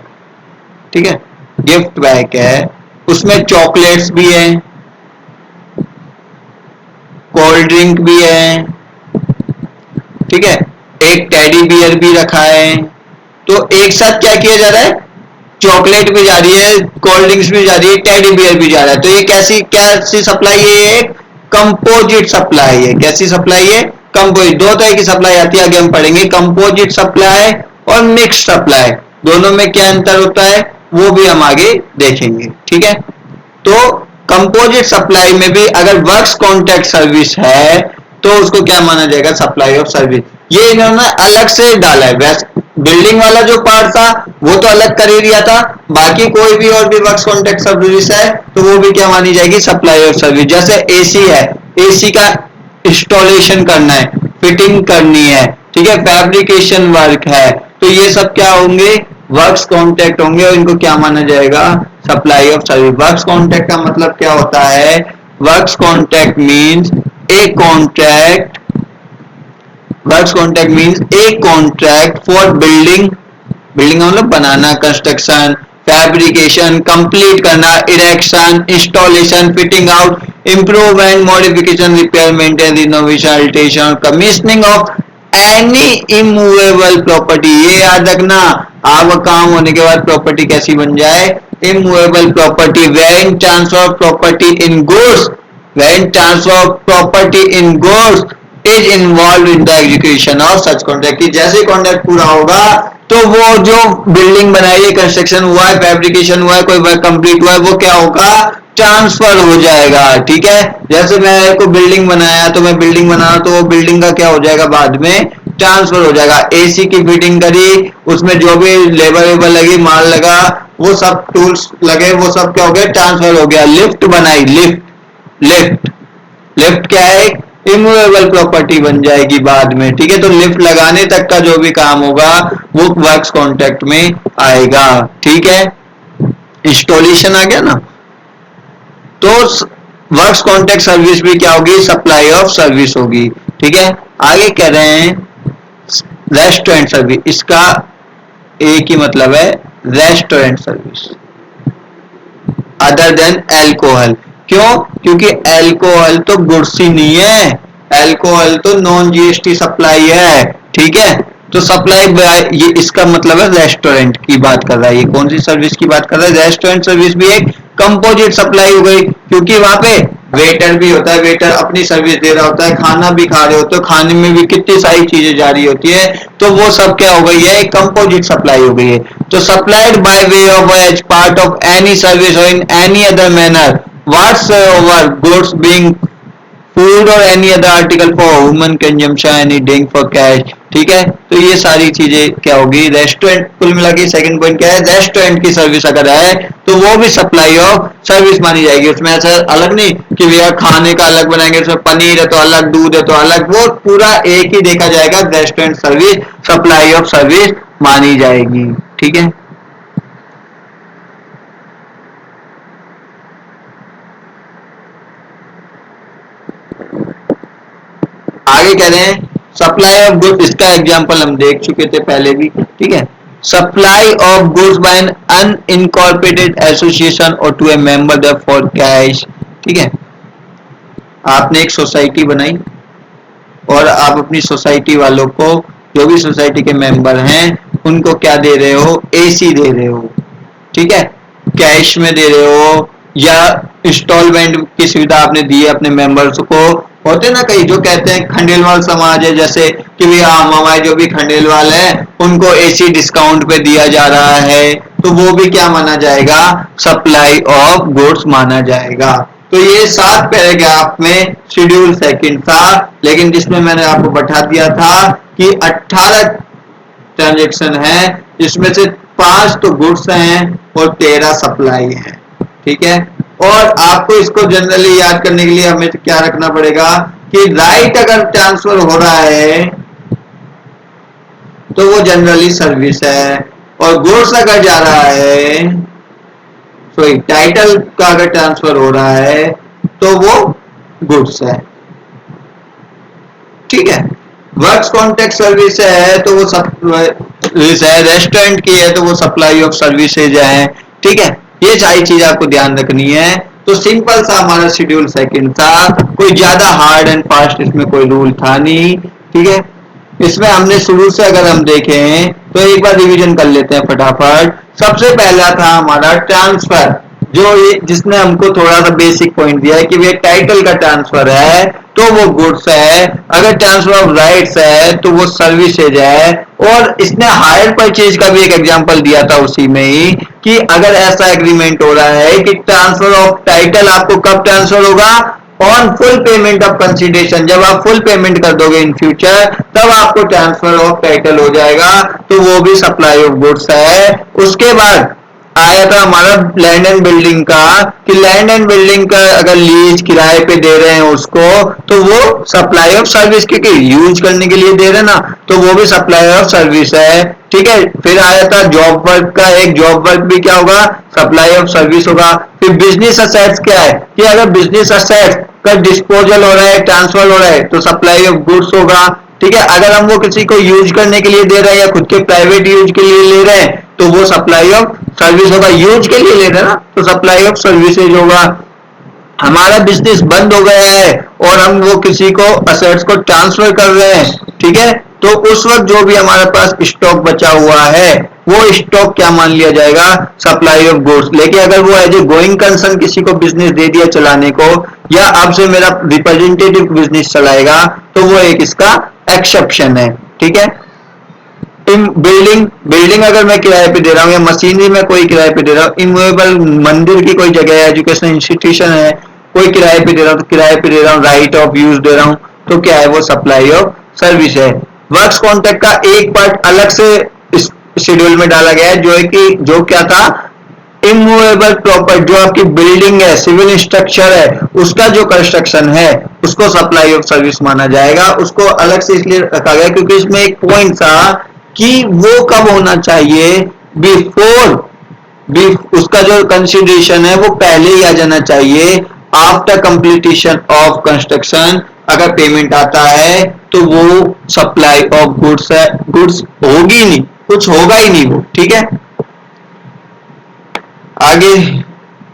ठीक है, गिफ्ट पैक है, उसमें चॉकलेट्स भी है, कोल्ड ड्रिंक भी है, ठीक है, एक टेडी बियर भी रखा है। तो एक साथ क्या किया जा रहा है? चॉकलेट भी जा रही है, कोल्ड ड्रिंक्स भी जा रही है, टेडी बियर भी जा रहा है। तो ये कैसी सप्लाई है? ये एक कंपोजिट सप्लाई है। कैसी सप्लाई है? कंपोजिट। दो तरह की सप्लाई आती है, आगे हम पढ़ेंगे, कंपोजिट सप्लाई और मिक्स सप्लाई। दोनों में क्या अंतर होता है वो भी हम आगे देखेंगे। ठीक है, तो कंपोजिट सप्लाई में भी अगर वर्क्स कॉन्ट्रैक्ट सर्विस है तो उसको क्या माना जाएगा? Supply of service. ये इन्होंने अलग से डाला है। वैसे बिल्डिंग वाला जो पार्ट था वो तो अलग कर ही दिया था, बाकी कोई भी और भी वर्क्स कॉन्ट्रैक्ट सर्विस है तो वो भी क्या मानी जाएगी? Supply of service. जैसे एसी है, एसी का इंस्टॉलेशन करना है, फिटिंग करनी है, ठीक है, फैब्रिकेशन वर्क है, तो ये सब क्या होंगे? वर्क्स कॉन्ट्रैक्ट होंगे और इनको क्या माना जाएगा? Supply of service. Works contract का मतलब क्या होता है? Works contract means a contract, works contract means a contract for building, building मतलब बनाना, कंस्ट्रक्शन, फैब्रिकेशन, कंप्लीट करना, erection, installation, fitting out, improvement, modification, repair, maintain, renovation, alteration, commissioning of any immovable property. ये याद रखना, आपका काम होने के बाद प्रॉपर्टी कैसी बन जाए? Immovable property. When transfer property in goods, when transfer property in goods is involve in the execution of such contract. जैसे कॉन्ट्रैक्ट पूरा होगा तो वो जो बिल्डिंग बनाई है, कंस्ट्रक्शन हुआ है, फैब्रिकेशन हुआ है, कोई वर्क कंप्लीट हुआ है, वो क्या होगा? ट्रांसफर हो जाएगा। ठीक है, जैसे मैं को बिल्डिंग बनाया तो मैं बिल्डिंग बनाना तो वो बिल्डिंग का क्या हो जाएगा? बाद में ट्रांसफर हो जाएगा। एसी की फिटिंग करी, उसमें जो भी लेबर वेबर लगी, माल लगा, वो सब टूल्स लगे, वो सब क्या हो गया? ट्रांसफर हो गया। लिफ्ट बनाई, लिफ्ट, लिफ्ट, लिफ्ट क्या है? इमूवेबल प्रॉपर्टी बन जाएगी बाद में। ठीक है, तो लिफ्ट लगाने तक का जो भी काम होगा वो वर्क्स कॉन्ट्रैक्ट में आएगा। ठीक है, इंस्टॉलेशन आ गया ना, तो वर्क्स कॉन्ट्रैक्ट सर्विस भी क्या होगी? सप्लाई ऑफ सर्विस होगी। ठीक है, आगे कह रहे हैं रेस्टोरेंट सर्विस। इसका एक ही मतलब है, restaurant service other than alcohol. क्यों? क्योंकि अल्कोहल तो गुड्स ही नहीं है, अल्कोहल तो नॉन जीएसटी सप्लाई है। ठीक है, तो सप्लाई ये इसका मतलब है रेस्टोरेंट की बात कर रहा है। ये कौन सी सर्विस की बात कर रहा है? रेस्टोरेंट सर्विस भी एक कंपोजिट सप्लाई हो गई, क्योंकि वहां पे वेटर भी होता है, वेटर अपनी सर्विस दे रहा होता है, खाना भी खा रहे होते हो, खाने में भी कितनी सारी चीजें जारी होती है, तो वो सब क्या हो गई है? एक कंपोजिट सप्लाई हो गई है। तो supplied by way of as part of any service or in any other manner whatsoever goods being food or any other article for human consumption, any drink for cash। ठीक है, तो ये सारी चीजें क्या होगी? रेस्टोरेंट। कुल मिला के सेकंड पॉइंट क्या है? रेस्टोरेंट की सर्विस अगर है तो वो भी सप्लाई ऑफ सर्विस मानी जाएगी। उसमें ऐसा अलग नहीं कि भैया खाने का अलग बनाएंगे, उसमें पनीर है तो अलग, दूध है तो अलग, वो पूरा एक ही देखा जाएगा। Restaurant service supply of service मानी जाएगी। ठीक है, आगे कह रहे हैं सप्लाई ऑफ गुड्स। इसका एग्जांपल हम देख चुके थे पहले भी। ठीक है, supply of goods by an unincorporated association or to a member for cash. ठीक है, आपने एक सोसाइटी बनाई और आप अपनी सोसाइटी वालों को, जो भी सोसाइटी के मेंबर हैं, उनको क्या दे रहे हो, एसी दे रहे हो। ठीक है, कैश में दे रहे हो या इंस्टॉलमेंट की सुविधा आपने दी है अपने मेंबर्स को। होते ना कई जो कहते हैं खंडेलवाल समाज है, जैसे कि भैया हमारे जो भी खंडेलवाल है उनको एसी डिस्काउंट पे दिया जा रहा है, तो वो भी क्या माना जाएगा, सप्लाई ऑफ गुड्स माना जाएगा। तो ये 7 पैराग्राफ में शेड्यूल सेकंड था, लेकिन जिसमें मैंने आपको बैठा दिया था कि 18 ट्रांजेक्शन है, जिसमें से 5 तो गुड्स हैं और 13 सप्लाई है। ठीक है, और आपको इसको जनरली याद करने के लिए हमें क्या रखना पड़ेगा कि राइट अगर ट्रांसफर हो रहा है तो वो जनरली सर्विस है, और गुड्स अगर जा रहा है, सॉरी टाइटल का अगर ट्रांसफर हो रहा है तो वो गुड्स है। ठीक है, वर्क्स कॉन्ट्रैक्ट सर्विस है तो वो सर्विस है, रेस्टोरेंट की है तो वो सप्लाई ऑफ सर्विसेज है। ठीक है, ये सारी चीज आपको ध्यान रखनी है। तो सिंपल सा हमारा शेड्यूल सेकंड था, कोई ज्यादा हार्ड एंड फास्ट इसमें कोई रूल था नहीं। ठीक है, इसमें हमने शुरू से अगर हम देखें तो एक बार रिवीजन कर लेते हैं फटाफट। सबसे पहला था हमारा ट्रांसफर, जो ये जिसने हमको थोड़ा सा बेसिक पॉइंट दिया है कि ये टाइटल का ट्रांसफर है तो वो गुड्स है, अगर ट्रांसफर ऑफ राइट्स है तो वो सर्विसेज है। और इसने हायर परचेज का भी एक एग्जांपल दिया था उसी में ही, कि अगर ऐसा एग्रीमेंट हो रहा है कि ट्रांसफर ऑफ टाइटल आपको कब ट्रांसफर होगा, on full payment of consideration, जब आप फुल पेमेंट कर दोगे इन फ्यूचर तब आपको ट्रांसफर ऑफ टाइटल हो जाएगा, तो वो भी सप्लाई ऑफ गुड्स है। उसके बाद आया था हमारा लैंड एंड बिल्डिंग का, कि लैंड एंड बिल्डिंग का अगर लीज किराए पे दे रहे हैं उसको तो वो सप्लाई ऑफ सर्विस, क्योंकि यूज करने के लिए दे रहे हैं ना, तो वो भी सप्लाई ऑफ सर्विस है। ठीक है, फिर आया था जॉब वर्क का, एक जॉब वर्क भी क्या होगा, सप्लाई ऑफ सर्विस होगा। फिर बिजनेस असेट्स क्या है, कि अगर बिजनेस असेट्स का डिस्पोजल हो रहा है, ट्रांसफर हो रहा है, तो सप्लाई ऑफ गुड्स होगा। ठीक है, अगर हम वो किसी को यूज करने के लिए दे रहे हैं या खुद के प्राइवेट यूज के लिए ले रहे हैं तो वो सप्लाई ऑफ सर्विस होगा। यूज के लिए ले रहे हैं ना, तो सप्लाई ऑफ सर्विसेज होगा। हमारा बिजनेस बंद हो गया है और हम वो किसी को असेट्स को ट्रांसफर कर रहे हैं, ठीक है, तो उस वक्त जो भी हमारे पास स्टॉक बचा हुआ है वो स्टॉक क्या मान लिया जाएगा, सप्लाई ऑफ गुड्स। लेकिन अगर वो एज ए गोइंग कंसर्न किसी को बिजनेस दे दिया चलाने को, या अब से मेरा रिप्रेजेंटेटिव बिजनेस चलाएगा, तो वो एक इसका एक्सेप्शन है। ठीक है, बिल्डिंग अगर मैं किराए पे दे रहा हूँ या मशीनरी में कोई किराए पे दे रहा हूँ, इमूवेबल मंदिर की कोई जगह है, एजुकेशनल इंस्टीट्यूशन है, कोई किराए पे दे रहा हूँ तो किराए पे दे रहा हूँ, राइट ऑफ यूज दे रहा हूँ, तो क्या है, वो सप्लाई ऑफ सर्विस है। वर्क्स कॉन्ट्रैक्ट का एक पार्ट अलग से इस शेड्यूल में डाला गया है, जो है कि जो क्या था, इमूवेबल प्रॉपर्टी, जो आपकी बिल्डिंग है, सिविल स्ट्रक्चर है, उसका जो कंस्ट्रक्शन है उसको सप्लाई ऑफ सर्विस माना जाएगा। उसको अलग से इसलिए रखा गया क्योंकि इसमें एक पॉइंट था कि वो कब होना चाहिए, बिफोर, उसका जो कंसिडरेशन है वो पहले ही आ जाना चाहिए। आफ्टर कंप्लीटेशन ऑफ कंस्ट्रक्शन अगर पेमेंट आता है तो वो सप्लाई ऑफ गुड्स है, गुड्स होगी नहीं, कुछ होगा ही नहीं वो। ठीक है, आगे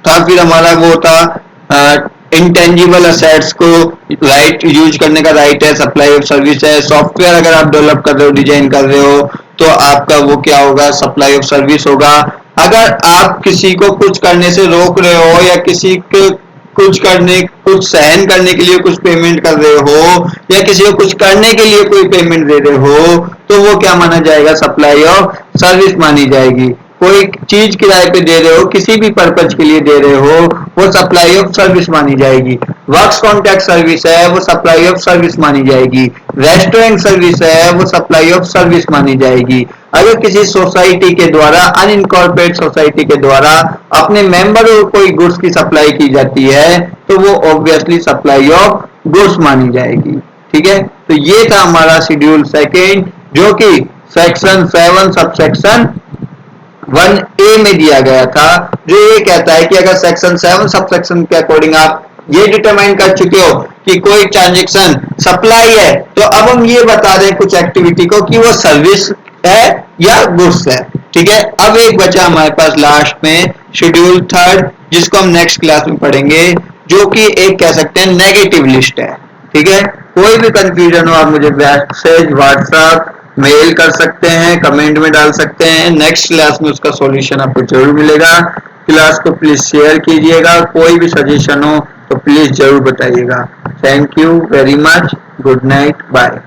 था फिर हमारा वो था इंटेंजिबल असेट्स को राइट यूज करने का राइट है, सप्लाई ऑफ सर्विस है। सॉफ्टवेयर अगर आप डेवलप कर रहे हो, डिजाइन कर रहे हो, तो आपका वो क्या होगा, सप्लाई ऑफ सर्विस होगा। अगर आप किसी को कुछ करने से रोक रहे हो या किसी को कुछ सहन करने के लिए कुछ पेमेंट कर रहे हो या किसी को कुछ करने के लिए कोई पेमेंट दे रहे हो, तो वो क्या माना जाएगा, सप्लाई ऑफ सर्विस मानी जाएगी। कोई चीज किराए पे दे रहे हो, किसी भी पर्पज के लिए दे रहे हो, वो सप्लाई ऑफ सर्विस मानी जाएगी। वर्क्स कॉन्ट्रैक्ट सर्विस है, वो सप्लाई ऑफ सर्विस मानी जाएगी। रेस्टोरेंट सर्विस है, वो सप्लाई ऑफ सर्विस मानी जाएगी। अगर किसी सोसाइटी के द्वारा, अनइनकॉर्पोरेट सोसाइटी के द्वारा अपने मेंबरों को कोई गुड्स की सप्लाई की जाती है तो वो ऑब्वियसली सप्लाई ऑफ गुड्स मानी जाएगी। ठीक है, तो ये था हमारा शेड्यूल सेकेंड, जो कि सेक्शन 7 सबसेक्शन 1A में दिया गया था, जो ये कहता है कि अगर सेक्शन 7 सबसेक्शन के अकॉर्डिंग आप ये डिटरमाइन कर चुके हो कि कोई ट्रांजैक्शन सप्लाई है, तो अब हम ये बता दें कुछ एक्टिविटी को कि वो सर्विस है या गुड्स है। ठीक है, अब एक बचा हमारे पास लास्ट में शेड्यूल थर्ड, जिसको हम नेक्स्ट क्लास में पढ़ेंगे, जो कि एक कह सकते हैं नेगेटिव लिस्ट है। ठीक है, कोई भी कंफ्यूजन हो आप मुझे मैसेज, व्हाट्सएप, मेल कर सकते हैं, कमेंट में डाल सकते हैं। नेक्स्ट क्लास में उसका सॉल्यूशन आपको जरूर मिलेगा। क्लास को प्लीज शेयर कीजिएगा, कोई भी सजेशन हो तो प्लीज जरूर बताइएगा। Thank you very much, good night, bye.